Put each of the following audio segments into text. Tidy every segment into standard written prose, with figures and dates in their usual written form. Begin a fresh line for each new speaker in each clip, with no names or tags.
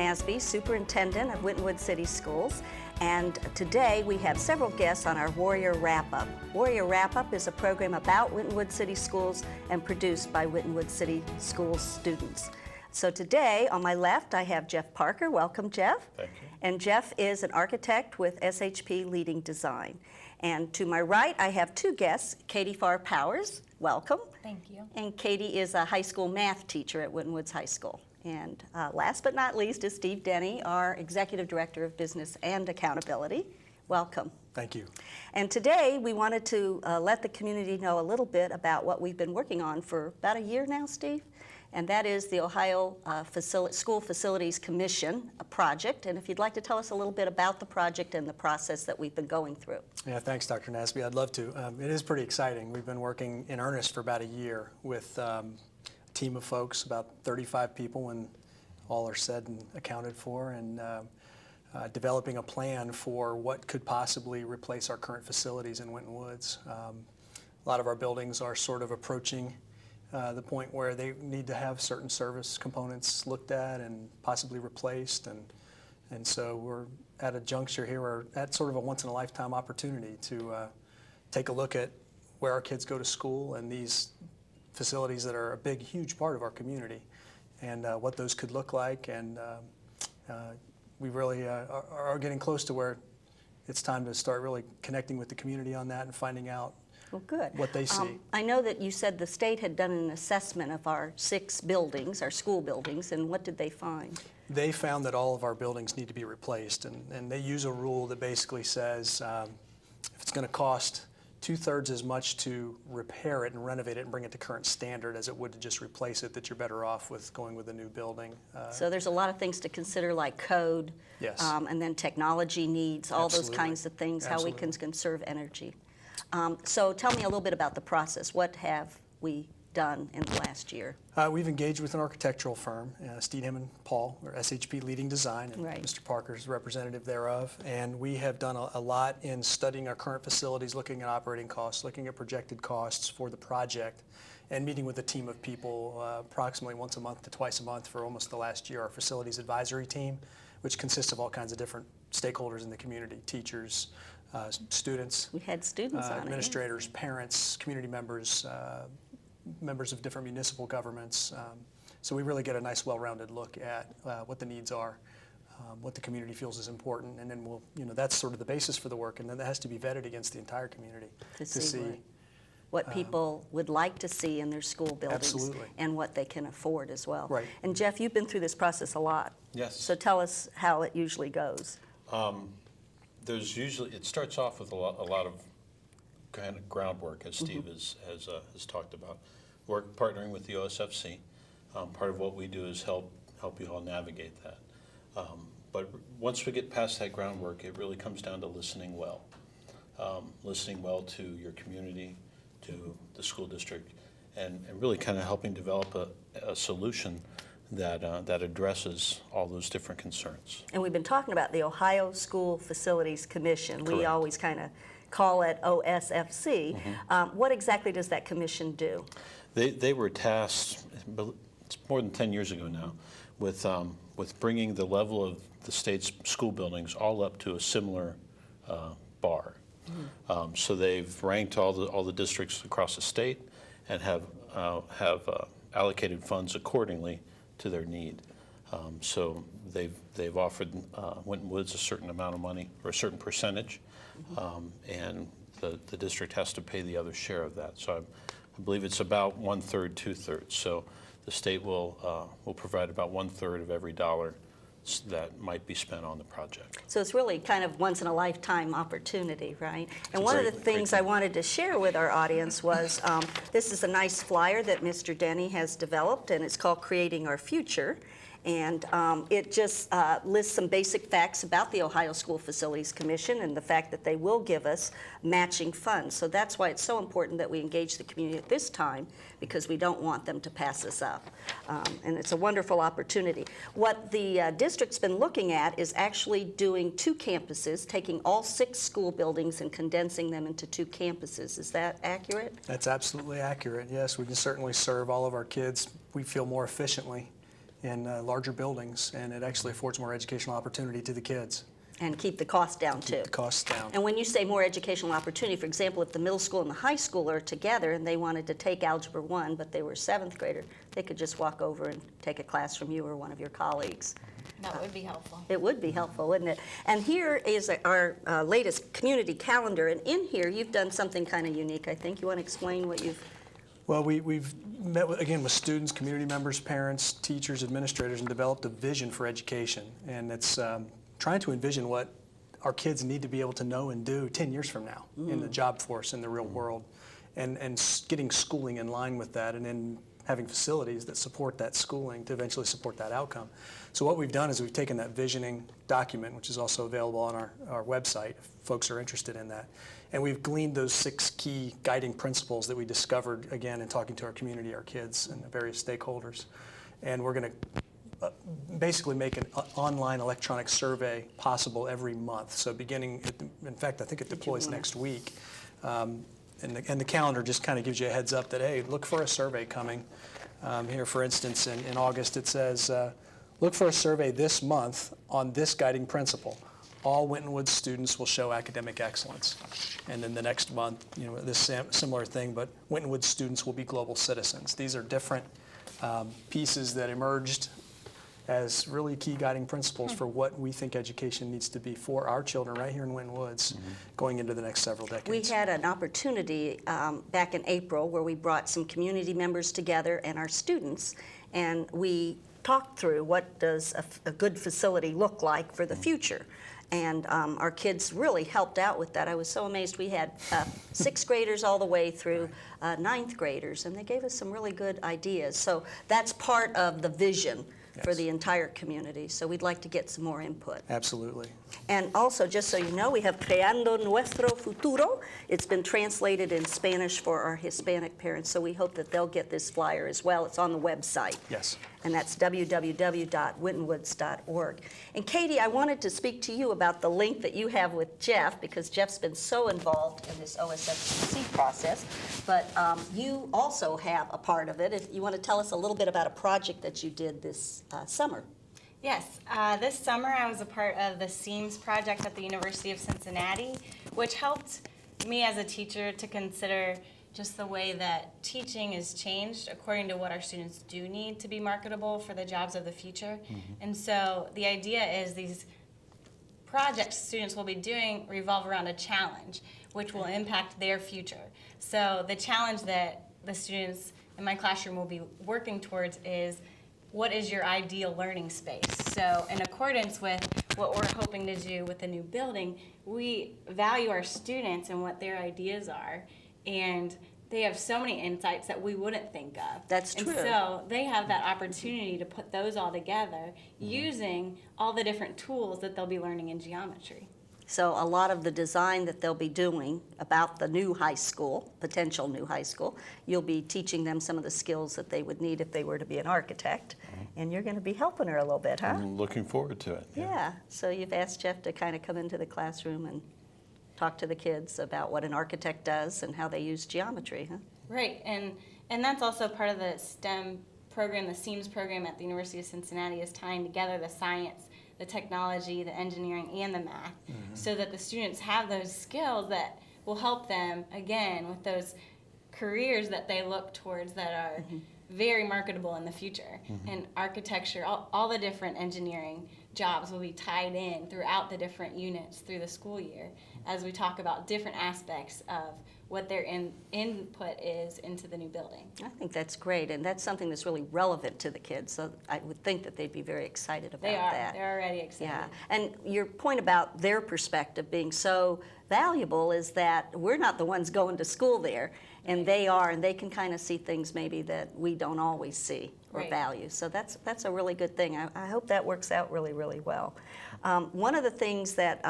Nasby, Superintendent of Wintonwood City Schools, and today we have several guests on our Warrior Wrap-Up. Warrior Wrap-Up is a program about Wintonwood City Schools and produced by Wintonwood City Schools students. So today, on my left, I have Jeff Parker. Welcome, Jeff.
Thank you.
And Jeff is an architect with SHP Leading Design. And to my right, I have two guests, Katie Farr-Powers. Welcome.
Thank you.
And Katie is a high school math teacher at Wintonwoods High School. And last but not least is Steve Denny, our Executive Director of Business and Accountability. Welcome.
Thank you.
And today we wanted to let the community know a little bit about what we've been working on for about a year now, Steve. And that is the Ohio School Facilities Commission project. And if you'd like to tell us a little bit about the project and the process that we've been going through.
Yeah, thanks, Dr. Nasby. I'd love to. It is pretty exciting. We've been working in earnest for about a year with a team of folks, about 35 people when all are said and accounted for, and developing a plan for what could possibly replace our current facilities in Winton Woods. A lot of our buildings are sort of approaching the point where they need to have certain service components looked at and possibly replaced, and so we're at a juncture here, we're at sort of a once-in-a-lifetime opportunity to take a look at where our kids go to school and these facilities that are a big, huge part of our community, and what those could look like, and we really are getting close to where it's time to start really connecting with the community on that and finding out
Well, good.
what they see.
I know that you said the state had done an assessment of our 6 buildings, our school buildings, and what did they find?
They found that all of our buildings need to be replaced, and they use a rule that basically says if it's going to cost 2/3 as much to repair it and renovate it and bring it to current standard as it would to just replace it, that you're better off with going with a new building.
So there's a lot of things to consider, like code,
Yes.
And then technology needs, all
Absolutely.
those kinds of things, how we can
Absolutely.
conserve energy. So tell me a little bit about the process. What have we done in the last year?
We've engaged with an architectural firm, Steedham and Paul, or SHP Leading Design, and
Right.
Mr. Parker's representative thereof. And we have done a lot in studying our current facilities, looking at operating costs, looking at projected costs for the project, and meeting with a team of people approximately once a month to twice a month for almost the last year. Our facilities advisory team, which consists of all kinds of different stakeholders in the community, teachers, students,
We had students on it.
administrators, parents, community members, members of different municipal governments. So we really get a nice, well-rounded look at what the needs are, what the community feels is important, and then we'll, that's sort of the basis for the work, and then that has to be vetted against the entire community
To see what people would like to see in their school buildings.
Absolutely.
And what they can afford as well.
Right.
And Jeff, you've been through this process a lot.
Yes.
So tell us how it usually goes.
It starts off with a lot of kind of groundwork, as Steve has talked about. Work partnering with the OSFC. Part of what we do is help you all navigate that. But once we get past that groundwork, it really comes down to listening well. Listening well to your community, to the school district, and really kind of helping develop a solution that addresses all those different concerns.
And we've been talking about the Ohio School Facilities Commission. We
Correct.
always kind of call it OSFC. What exactly does that commission do?
They were tasked, it's more than 10 years ago now, with bringing the level of the state's school buildings all up to a similar bar. So they've ranked all the districts across the state and have allocated funds accordingly to their need. So they've offered Winton Woods a certain amount of money, or a certain percentage, and the district has to pay the other share of that. So I believe it's about 1/3, 2/3. So the state will provide about 1/3 of every dollar that might be spent on the project.
So it's really kind of once-in-a-lifetime opportunity, right? And
a
one of the
great
things
thing.
I wanted to share with our audience was this is a nice flyer that Mr. Denny has developed, and it's called Creating Our Future. And it just lists some basic facts about the Ohio School Facilities Commission and the fact that they will give us matching funds. So that's why it's so important that we engage the community at this time, because we don't want them to pass us up. And it's a wonderful opportunity. What the district's been looking at is actually doing 2 campuses, taking all 6 school buildings and condensing them into 2 campuses. Is that accurate?
That's absolutely accurate, yes. We can certainly serve all of our kids, we feel, more efficiently in larger buildings, and it actually affords more educational opportunity to the kids.
And keep the cost down too.
Keep the costs down.
And when you say more educational opportunity, for example, if the middle school and the high school are together and they wanted to take Algebra 1, but they were a 7th grader, they could just walk over and take a class from you or one of your colleagues.
That would be helpful.
It would be helpful, wouldn't it? And here is our latest community calendar, and in here you've done something kind of unique, I think. You want to explain what you've...
Well, we've met, again, with students, community members, parents, teachers, administrators, and developed a vision for education. And it's trying to envision what our kids need to be able to know and do 10 years from now in the job force, in the real world, and getting schooling in line with that, and then having facilities that support that schooling to eventually support that outcome. So what we've done is we've taken that visioning document, which is also available on our website if folks are interested in that, and we've gleaned those 6 key guiding principles that we discovered, again, in talking to our community, our kids, and the various stakeholders. And we're going to basically make an online electronic survey possible every month. So beginning, in fact, I think it deploys next week. And the calendar just kind of gives you a heads up that, hey, look for a survey coming. Here, for instance, in August, it says, look for a survey this month on this guiding principle. All Winton Woods students will show academic excellence. And then the next month, this similar thing, but Winton Woods students will be global citizens. These are different pieces that emerged as really key guiding principles for what we think education needs to be for our children right here in Winton Woods going into the next several decades.
We had an opportunity back in April where we brought some community members together and our students, and we talked through what does a good facility look like for the future. And our kids really helped out with that. I was so amazed. We had 6th graders all the way through 9th graders, and they gave us some really good ideas. So that's part of the vision for the entire community. So we'd like to get some more input.
Absolutely.
And also, just so you know, we have Creando Nuestro Futuro. It's been translated in Spanish for our Hispanic parents, so we hope that they'll get this flyer as well. It's on the website.
Yes.
And that's www.wintonwoods.org. And Katie, I wanted to speak to you about the link that you have with Jeff, because Jeff's been so involved in this OSFCC process, but you also have a part of it. If you want to tell us a little bit about a project that you did this summer.
Yes, this summer I was a part of the SEAMS project at the University of Cincinnati, which helped me as a teacher to consider just the way that teaching is changed according to what our students do need to be marketable for the jobs of the future. And so the idea is these projects students will be doing revolve around a challenge, which will impact their future. So the challenge that the students in my classroom will be working towards is, what is your ideal learning space? So in accordance with what we're hoping to do with the new building, we value our students and what their ideas are, and they have so many insights that we wouldn't think of.
That's true.
And so they have that opportunity to put those all together using all the different tools that they'll be learning in geometry.
So a lot of the design that they'll be doing about the new high school, potential new high school, you'll be teaching them some of the skills that they would need if they were to be an architect. And you're going to be helping her a little bit, huh?
I'm looking forward to it.
Yeah. So you've asked Jeff to kind of come into the classroom and talk to the kids about what an architect does and how they use geometry, huh?
Right, and that's also part of the STEM program, the SEAMS program at the University of Cincinnati, is tying together the science, the technology, the engineering, and the math, so that the students have those skills that will help them, again, with those careers that they look towards that are very marketable in the future. And architecture, all the different engineering jobs will be tied in throughout the different units through the school year as we talk about different aspects of what their input is into the new building.
I think that's great, and that's something that's really relevant to the kids, so I would think that they'd be very excited about that.
They're already excited.
Yeah, and your point about their perspective being so valuable is that we're not the ones going to school there, and they are, and they can kind of see things maybe that we don't always see or
Right.
value. So that's a really good thing. I hope that works out really, really well. One of the things that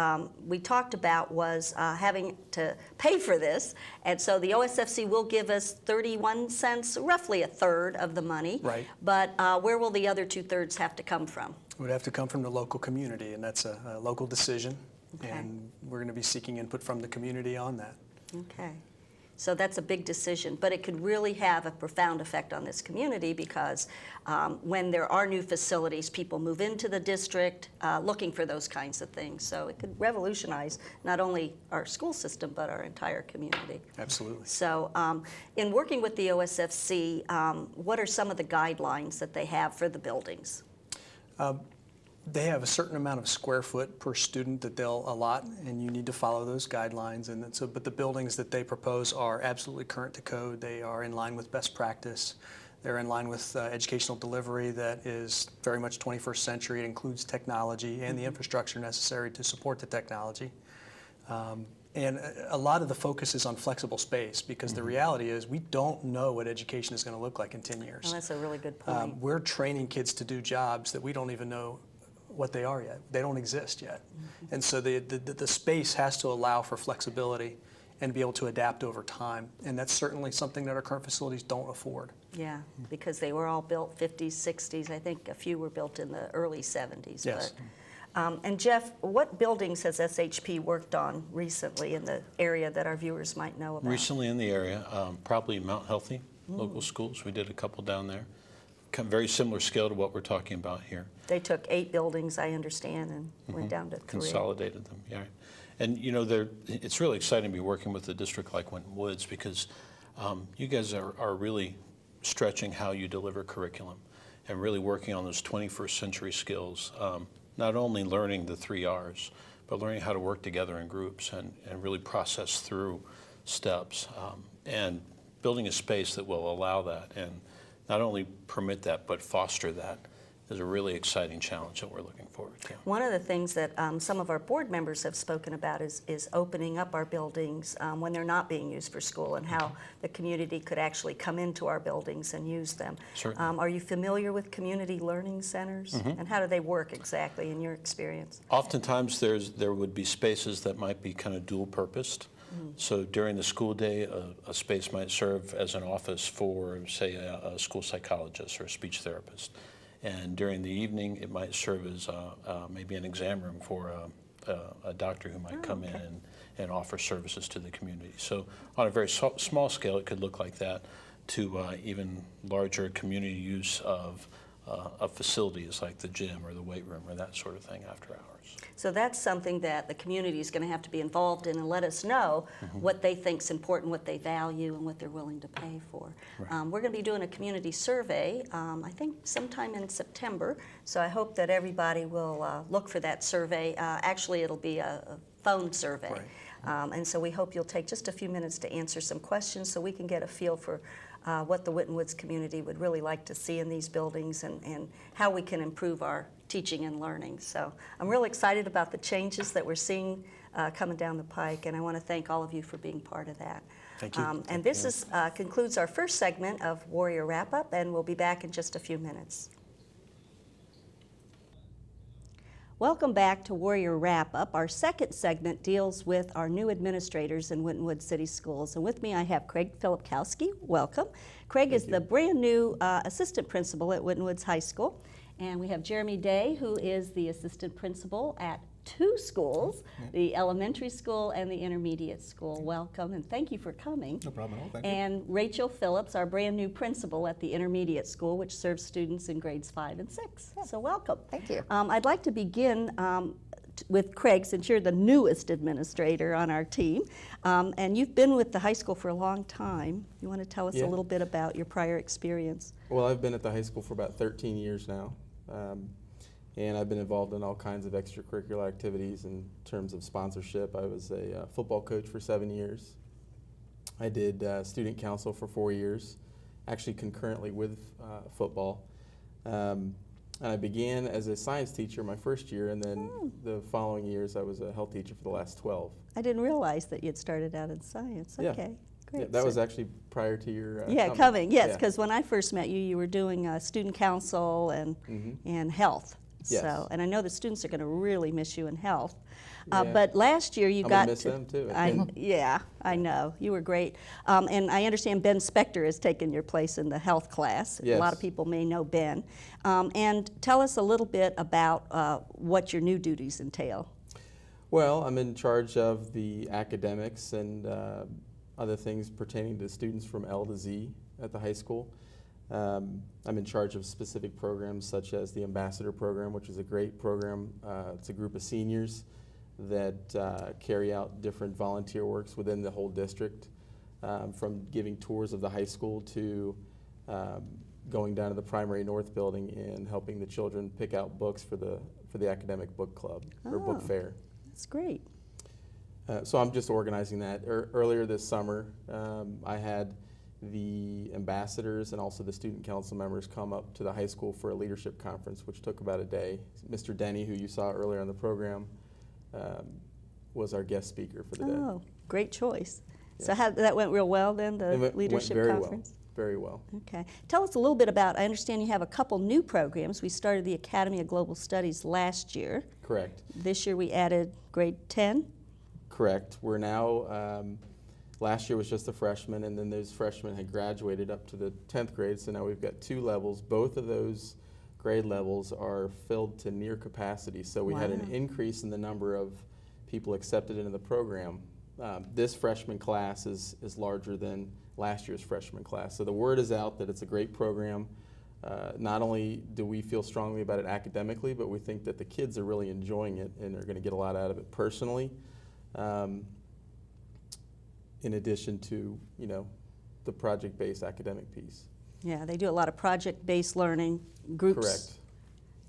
we talked about was having to pay for this, and so the OSFC will give us 31 cents, roughly a third of the money.
Right.
But where will the other 2/3 have to come from?
It would have to come from the local community, and that's a local decision.
Okay.
And we're going to be seeking input from the community on that.
Okay. So that's a big decision, but it could really have a profound effect on this community because when there are new facilities, people move into the district looking for those kinds of things. So it could revolutionize not only our school system, but our entire community.
Absolutely.
So in working with the OSFC, what are some of the guidelines that they have for the buildings?
They have a certain amount of square foot per student that they'll allot, and you need to follow those guidelines. And so, but the buildings that they propose are absolutely current to code. They are in line with best practice. They're in line with educational delivery that is very much 21st century. It includes technology and the infrastructure necessary to support the technology. And a lot of the focus is on flexible space because the reality is we don't know what education is going to look like in 10 years.
Well, that's a really good point.
We're training kids to do jobs that we don't even know what they are yet. They don't exist yet. And so the space has to allow for flexibility and be able to adapt over time. And that's certainly something that our current facilities don't afford.
Yeah, because they were all built 50s, 60s. I think a few were built in the early 70s.
Yes.
But, and Jeff, what buildings has SHP worked on recently in the area that our viewers might know about?
Recently in the area, probably Mount Healthy local schools. We did a couple down there. Very similar scale to what we're talking about here.
They took 8 buildings, I understand, and went down to 3.
Consolidated them, yeah. And you know, it's really exciting to be working with a district like Winton Woods because you guys are really stretching how you deliver curriculum and really working on those 21st century skills. Not only learning the 3 R's, but learning how to work together in groups and really process through steps and building a space that will allow that and not only permit that, but foster that is a really exciting challenge that we're looking forward to.
One of the things that some of our board members have spoken about is opening up our buildings when they're not being used for school and how the community could actually come into our buildings and use them.
Certainly.
Are you familiar with community learning centers? And how do they work exactly in your experience?
Oftentimes there would be spaces that might be kind of dual purposed. So during the school day, a space might serve as an office for, say, a school psychologist or a speech therapist. And during the evening, it might serve as maybe an exam room for a doctor who might come in and offer services to the community. So on a very small scale, it could look like that to even larger community use of facilities like the gym or the weight room or that sort of thing after hours.
So that's something that the community is going to have to be involved in and let us know what they think is important, what they value, and what they're willing to pay for.
Right.
We're going to be doing a community survey, I think sometime in September, so I hope that everybody will look for that survey. Actually, it'll be a phone survey.
Right.
And so we hope you'll take just a few minutes to answer some questions so we can get a feel for what the Winton Woods community would really like to see in these buildings and how we can improve our teaching and learning. So I'm really excited about the changes that we're seeing coming down the pike, and I want to thank all of you for being part of that.
Thank you.
And this concludes our first segment of Warrior Wrap-Up, and we'll be back in just a few minutes. Welcome back to Warrior Wrap-Up. Our second segment deals with our new administrators in Winton Woods City Schools. And with me I have Craig Filipkowski. Welcome. Craig is the brand new assistant principal at Winton Woods High School. And we have Jeremy Day, who is the assistant principal at 2 schools, the elementary school and the intermediate school. Welcome, and thank you for coming.
No problem at all, thank you.
And Rachel Phillips, our brand new principal at the intermediate school, which serves students in grades 5 and 6. So welcome.
Thank you.
I'd like to begin with Craig, since you're the newest administrator on our team, and you've been with the high school for a long time. You want to tell us a little bit about your prior experience?
Well, I've been at the high school for about 13 years now, and I've been involved in all kinds of extracurricular activities in terms of sponsorship. I was a football coach for 7 years. I did student council for 4 years, actually concurrently with football. And I began as a science teacher my first year, and then the following years I was a health teacher for the last 12.
I didn't realize that you'd started out in science.
Yeah.
Okay, great.
Yeah, that was actually prior to your
coming, yes,
Yeah.
because when I first met you, you were doing student council and health.
Yes.
So, and I know the students are going to really miss you in health.
Yeah.
But last year you
I'm
got
gonna miss
to.
them too.
Yeah, I know. You were great. And I understand Ben Spector has taken your place in the health class.
Yes.
A lot of people may know Ben. And tell us a little bit about what your new duties entail.
Well, I'm in charge of the academics, and other things pertaining to students from L to Z at the high school. I'm in charge of specific programs such as the Ambassador Program, which is a great program. It's a group of seniors that carry out different volunteer works within the whole district, from giving tours of the high school to going down to the Primary North building and helping the children pick out books for the academic book club or book fair.
That's great.
So I'm just organizing that. Earlier this summer, I had the ambassadors and also the student council members come up to the high school for a leadership conference, which took about a day. Mr. Denny, who you saw earlier on the program, was our guest speaker for the day.
Oh, great choice.
Yeah.
So that went real well then, the leadership
went
conference?
Very well.
Okay. Tell us a little bit about, I understand you have a couple new programs. We started the Academy of Global Studies last year.
Correct.
This year we added grade 10.
Correct. We're now, last year was just the freshmen, and then those freshmen had graduated up to the 10th grade, so now we've got 2 levels. Both of those grade levels are filled to near capacity, so we had an increase in the number of people accepted into the program. This freshman class is larger than last year's freshman class. So the word is out that it's a great program. Not only do we feel strongly about it academically, but we think that the kids are really enjoying it and are going to get a lot out of it personally. In addition to, the project-based academic piece.
Yeah, they do a lot of project-based learning groups.
Correct.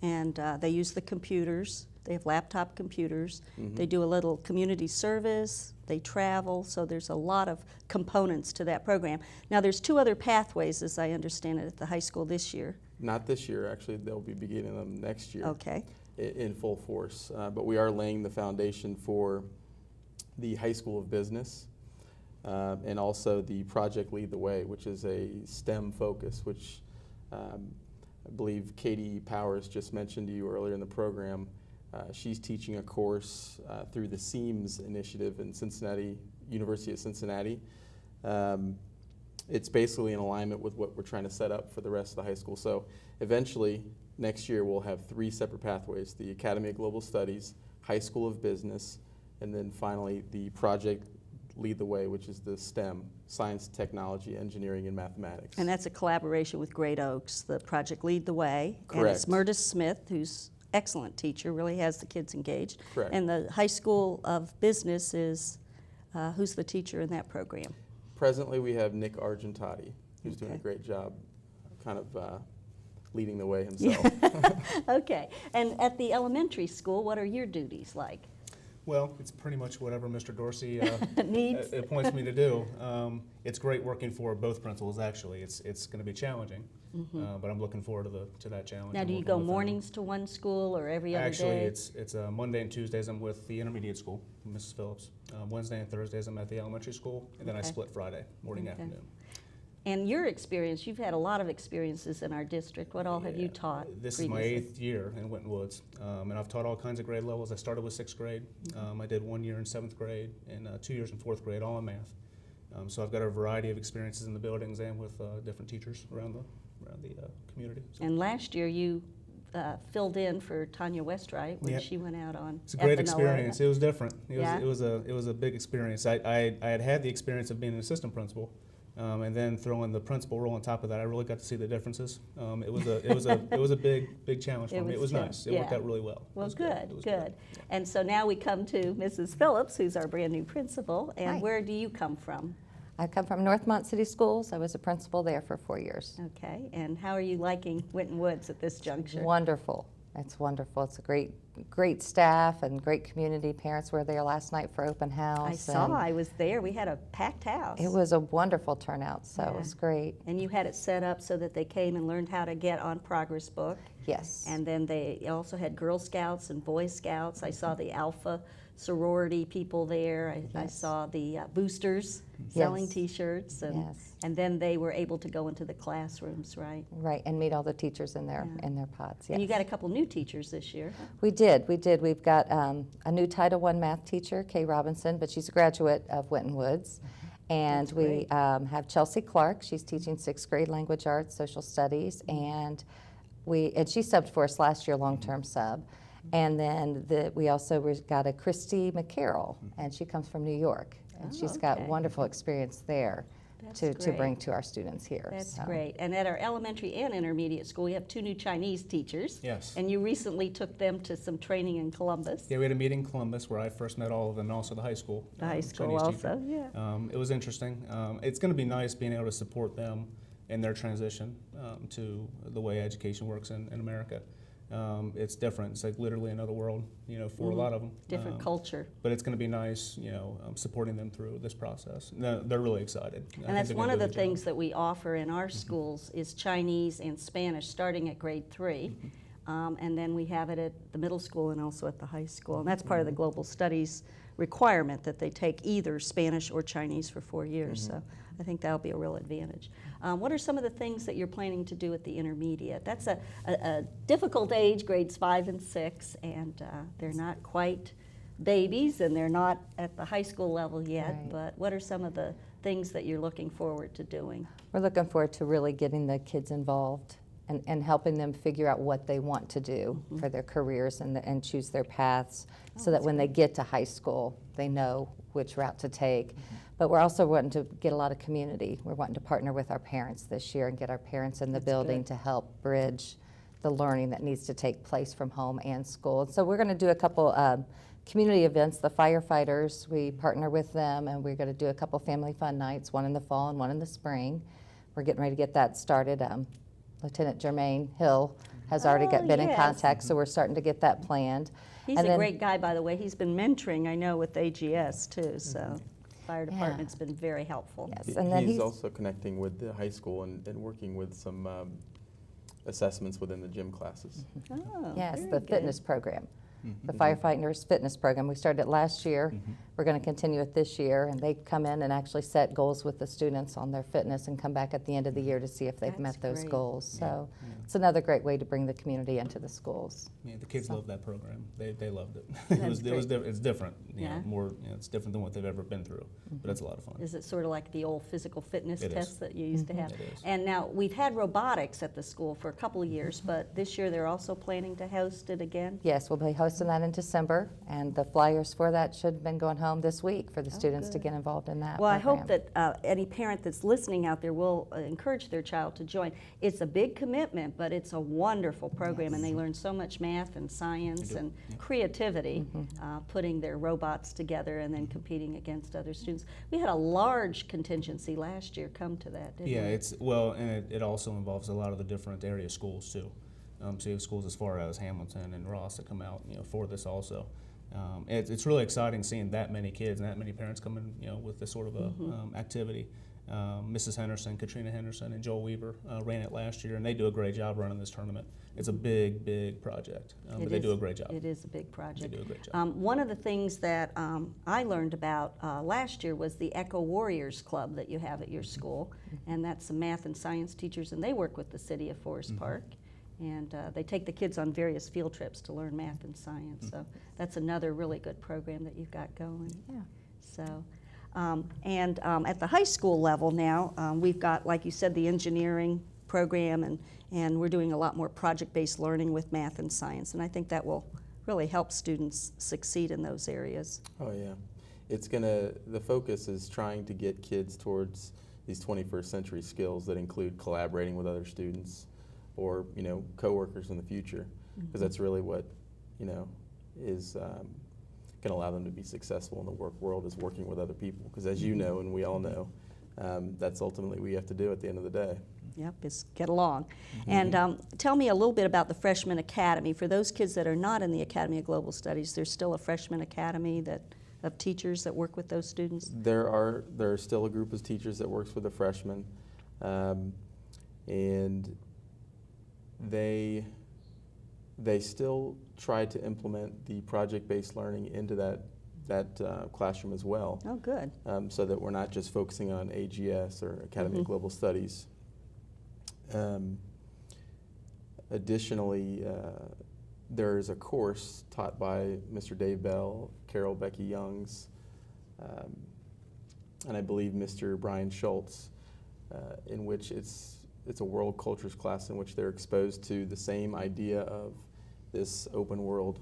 And they use the computers. They have laptop computers.
Mm-hmm.
They do a little community service. They travel. So there's a lot of components to that program. Now there's 2 other pathways, as I understand it, at the high school this year.
Not this year, actually. They'll be beginning them next year.
Okay.
In full force. But we are laying the foundation for the High School of Business. And also the Project Lead the Way, which is a STEM focus, which I believe Katie Powers just mentioned to you earlier in the program. She's teaching a course through the SEAMS initiative in Cincinnati, University of Cincinnati. It's basically in alignment with what we're trying to set up for the rest of the high school. So eventually, next year, we'll have 3 separate pathways: the Academy of Global Studies, High School of Business, and then finally the Project Lead the Way, which is the STEM, science, technology, engineering, and mathematics.
And that's a collaboration with Great Oaks, the Project Lead the Way.
Correct.
And it's Murtis Smith, who's excellent teacher, really has the kids engaged.
Correct.
And the High School of Business is, who's the teacher in that program?
Presently, we have Nick Argentati, who's doing a
Okay.
great job kind of leading the way himself.
Okay. And at the elementary school, what are your duties like?
Well, it's pretty much whatever Mr. Dorsey
Needs?
appoints me to do. It's great working for both principals, actually. It's going to be challenging, but I'm looking forward to that challenge.
Now,
and
do you
working
go
with them.
mornings to one school or every other
Actually,
day?
it's Monday and Tuesdays I'm with the intermediate school, Mrs. Phillips. Wednesday and Thursdays I'm at the elementary school, and then I
Okay.
split Friday, morning,
Okay.
afternoon.
And your experience, you've had a lot of experiences in our district. What all have you
Yeah,
taught
This is my
previously?
8th year in Winton Woods, and I've taught all kinds of grade levels. I started with 6th grade. I did 1 year in 7th grade and 2 years in 4th grade, all in math. So I've got a variety of experiences in the buildings and with different teachers around the community. So
And last year you filled in for Tanya Westwright when
Yep.
she went out on
it's a great
FNLA.
experience. It was different.
Yeah?
It was a big experience. I had the experience of being an assistant principal. And then throwing the principal role on top of that, I really got to see the differences. It was a big challenge for
It
me. It
was
was
tough,
nice. It worked
yeah.
out really well. It
Well,
was
good,
It was
good. And so now we come to Mrs. Phillips, who's our brand new principal. And
Hi.
where do you come from?
I come from Northmont City Schools. I was a principal there for 4 years.
Okay, and how are you liking Winton Woods at this juncture?
Wonderful. It's wonderful. It's a great staff and great community. Parents were there last night for open house.
I saw,
and
I was there. We had a packed house.
It was a wonderful turnout, so
Yeah.
it was great.
And you had it set up so that they came and learned how to get on Progress Book.
Yes.
And then they also had Girl Scouts and Boy Scouts. I saw the Alpha sorority people there. I
Yes.
saw the boosters selling
Yes.
T-shirts.
Yes.
And then they were able to go into the classrooms, right?
Right, and meet all the teachers in their
Yeah.
in their pods. Yes.
And you got a couple new teachers this year.
We did. We've got a new Title I math teacher, Kay Robinson, but she's a graduate of Winton Woods. And
That's
we
great.
have Chelsea Clark. She's teaching 6th grade language arts, social studies, and she subbed for us last year, long-term sub. And then we also got a Christy McCarroll, and she comes from New York. and she's got
okay.
wonderful experience there
That's
to
great.
bring to our students here.
That's
so.
great. And at our elementary and intermediate school, we have 2 new Chinese teachers.
Yes.
And you recently took them to some training in Columbus.
Yeah, we had a meeting in Columbus where I first met all of them, and also the high school.
The high school
Chinese teacher.
also, yeah.
It was interesting. It's going to be nice being able to support them in their transition to the way education works in America. It's different. It's like literally another world, for a lot of them.
Different culture.
But it's going to be nice, supporting them through this process. They're really excited. I think
And that's
they're
one
gonna
of
do a
the
good job.
things that we offer in our schools is Chinese and Spanish starting at grade 3. And then we have it at the middle school and also at the high school. And that's part of the global studies requirement that they take either Spanish or Chinese for 4 years. So I think that'll be a real advantage. What are some of the things that you're planning to do at the intermediate? That's a difficult age, grades 5 and 6, and they're not quite babies and they're not at the high school level yet.
Right.
But what are some of the things that you're looking forward to doing?
We're looking forward to really getting the kids involved and helping them figure out what they want to do for their careers and choose their paths so that when they get to high school, they know which route to take. But we're also wanting to get a lot of community. We're wanting to partner with our parents this year and get our parents in the building to help bridge the learning that needs to take place from home and school. So we're going to do a couple community events. The firefighters, we partner with them, and we're going to do a couple family fun nights, one in the fall and one in the spring. We're getting ready to get that started. Lieutenant Jermaine Hill has already been in
yes.
contact, so we're starting to get that planned.
He's
And
a
then-
great guy, by the way. He's been mentoring, I know, with AGS too, so fire department's been very helpful.
Yes, and then
He's also connecting with the high school and working with some assessments within the gym classes.
Oh,
Yes,
very
the
good.
fitness program. The firefighters fitness program. We started it last year. We're going to continue it this year, and they come in and actually set goals with the students on their fitness and come back at the end of the year to see if they've
That's
met those
great.
goals. So it's another great way to bring the community into the schools.
Yeah, the kids love that program. They loved it.
That's
It's different.
Yeah.
More. It's different than what they've ever been through. But it's a lot of fun.
Is it sort of like the old physical fitness
It is.
tests that you used to have?
It is.
And now, we've had robotics at the school for a couple of years, but this year they're also planning to host it again?
Yes, we'll be hosting that in December, and the flyers for that should have been going home this week for the students to
good.
get involved in that
Well, I hope
program.
that any parent that's listening out there will encourage their child to join. It's a big commitment, but it's a wonderful program, and they learn so much math and science and creativity, putting their robots together and then competing against other students. We had a large contingency last year come to that, didn't we?
Yeah, and it also involves a lot of the different area schools too. So you have schools as far as Hamilton and Ross that come out, for this also. It's really exciting seeing that many kids and that many parents coming, with this sort of a activity. Mrs. Henderson, Katrina Henderson, and Joel Weaver ran it last year, and they do a great job running this tournament. It's a big, big project, but they do a great job.
It is a big project.
They do a great job.
One of the things that I learned about last year was the Echo Warriors Club that you have at your school, and that's some math and science teachers, and they work with the city of Forest Park. And they take the kids on various field trips to learn math and science. So that's another really good program that you've got going.
Yeah.
So, at the high school level now, we've got, like you said, the engineering program, and we're doing a lot more project-based learning with math and science. And I think that will really help students succeed in those areas.
Oh yeah, the focus is trying to get kids towards these 21st century skills that include collaborating with other students or, coworkers in the future, because that's really what, is can allow them to be successful in the work world, is working with other people. Because as you know, and we all know, that's ultimately what you have to do at the end of the day.
Yep, is get along. And tell me a little bit about the Freshman Academy. For those kids that are not in the Academy of Global Studies, there's still a Freshman Academy of teachers that work with those students?
There are still a group of teachers that works with the freshmen, and they still try to implement the project-based learning into that classroom as well.
Oh, good.
So that we're not just focusing on AGS or Academy of Global Studies. Additionally, there is a course taught by Mr. Dave Bell, Carol Becky Youngs, and I believe Mr. Brian Schultz, in which it's a world cultures class in which they're exposed to the same idea of this open world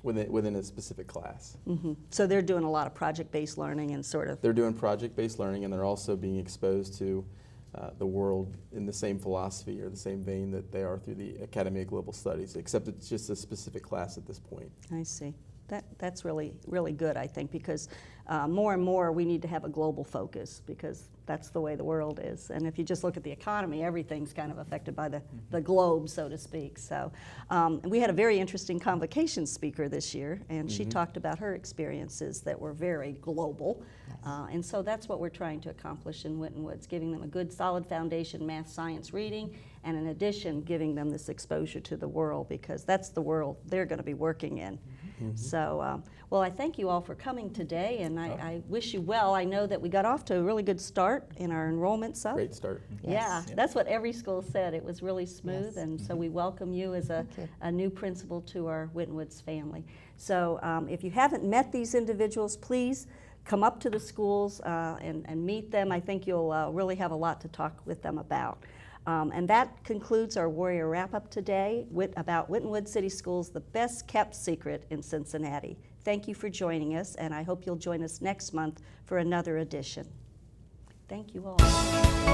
within a specific class.
So they're doing a lot of project-based learning and sort of,
They're doing project-based learning, and they're also being exposed to the world in the same philosophy or the same vein that they are through the Academy of Global Studies, except it's just a specific class at this point.
I see. That's really, really good, I think, because more and more we need to have a global focus, because that's the way the world is. And if you just look at the economy, everything's kind of affected by the globe, so to speak. So we had a very interesting convocation speaker this year, and she talked about her experiences that were very global. And so that's what we're trying to accomplish in Winton Woods, giving them a good, solid foundation, math, science, reading, and in addition, giving them this exposure to the world, because that's the world they're going to be working in. So, well, I thank you all for coming today, and I wish you well. I know that we got off to a really good start in our enrollment's up.
Great start.
Yeah, that's what every school said. It was really smooth, and so we welcome you as
Thank you.
a new principal to our Winton Woods family. So if you haven't met these individuals, please come up to the schools and meet them. I think you'll really have a lot to talk with them about. And that concludes our Warrior Wrap-Up today about Winton Woods City Schools, the best kept secret in Cincinnati. Thank you for joining us, and I hope you'll join us next month for another edition. Thank you all.